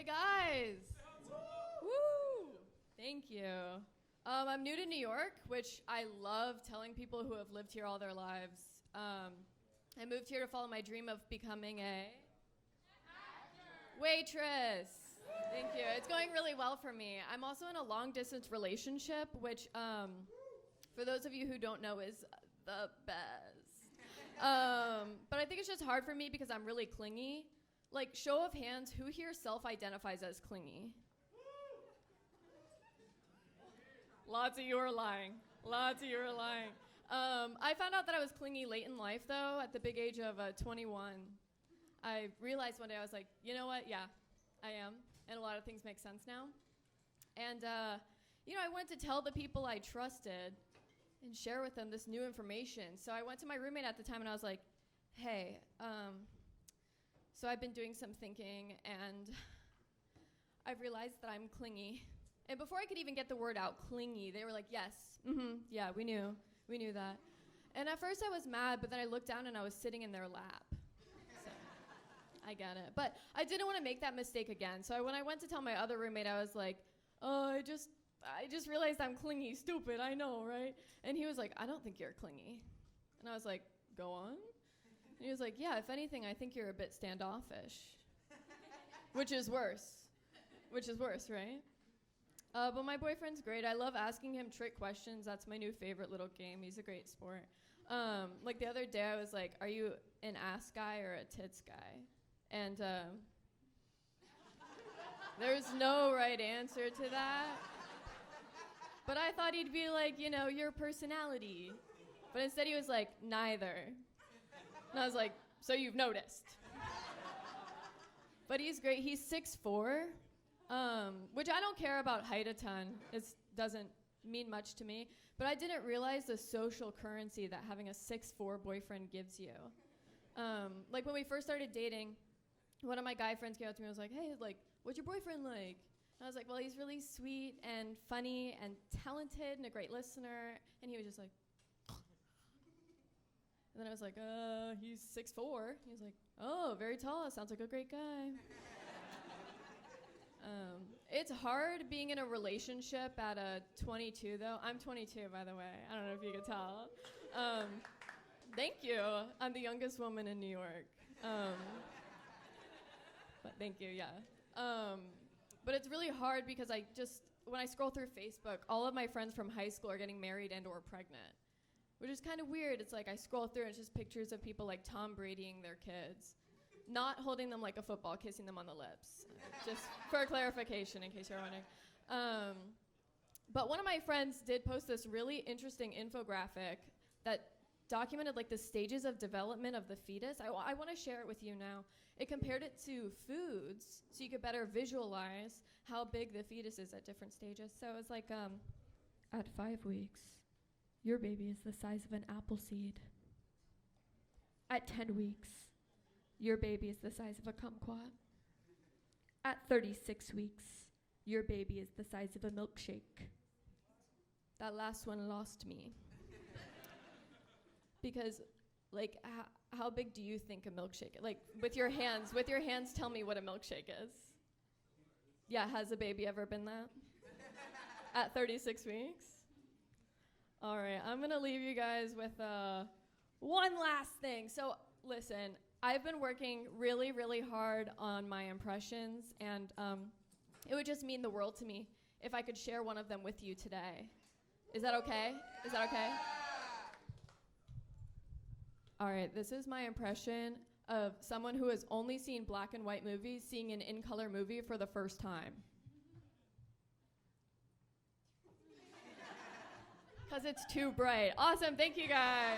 guys. Woo! Thank you. I'm new to New York, which I love telling people who have lived here all their lives. I moved here to follow my dream of becoming a waitress. Thank you. It's going really well for me. I'm also in a long-distance relationship, which, for those of you who don't know, is the best. But I think it's just hard for me because I'm really clingy. Like, show of hands, who here self-identifies as clingy? Lots of you are lying. Lots of you are lying. I found out that I was clingy late in life, though, at the big age of 21. I realized one day, I was like, you know what? Yeah, I am. And a lot of things make sense now. And, I wanted to tell the people I trusted and share with them this new information. So I went to my roommate at the time, and I was like, hey, so I've been doing some thinking, and I've realized that I'm clingy. And before I could even get the word out, clingy, they were like, yes, yeah, we knew that. And at first I was mad, but then I looked down and I was sitting in their lap. So I get it. But I didn't want to make that mistake again. So when I went to tell my other roommate, I was like, oh, I just realized I'm clingy, stupid, I know, right? And he was like, I don't think you're clingy. And I was like, go on? And he was like, yeah, if anything, I think you're a bit standoffish. Which is worse, right? But my boyfriend's great. I love asking him trick questions. That's my new favorite little game. He's a great sport. Like the other day, I was like, are you an ass guy or a tits guy? And there's no right answer to that. But I thought he'd be like, your personality. But instead he was like, neither. And I was like, so you've noticed. But he's great. He's 6'4", which I don't care about height a ton. It doesn't mean much to me. But I didn't realize the social currency that having a 6'4" boyfriend gives you. Like when we first started dating, one of my guy friends came up to me and was like, hey, like, what's your boyfriend like? And I was like, well, he's really sweet and funny and talented and a great listener. And he was just like, and then I was like, he's 6'4". He was like, oh, very tall. Sounds like a great guy. It's hard being in a relationship at 22, though. I'm 22, by the way. I don't know if you could tell. Thank you. I'm the youngest woman in New York. But thank you, yeah. But it's really hard because when I scroll through Facebook, all of my friends from high school are getting married and or pregnant, which is kind of weird. It's like I scroll through and it's just pictures of people like Tom Bradying their kids. Not holding them like a football, kissing them on the lips. Just for clarification, in case you're wondering. But one of my friends did post this really interesting infographic that documented like the stages of development of the fetus. I want to share it with you now. It compared it to foods, so you could better visualize how big the fetus is at different stages. So it's like, at 5 weeks, your baby is the size of an apple seed. At 10 weeks, your baby is the size of a kumquat. At 36 weeks, your baby is the size of a milkshake. That last one lost me. Because, like, how big do you think a milkshake is? Like, with your hands, tell me what a milkshake is. Yeah, has a baby ever been that? At 36 weeks? All right, I'm gonna leave you guys with one last thing. So, listen, I've been working really, really hard on my impressions, and it would just mean the world to me if I could share one of them with you today. Is that okay? Is that okay? All right, this is my impression of someone who has only seen black and white movies seeing an in-color movie for the first time. Because it's too bright. Awesome, thank you guys.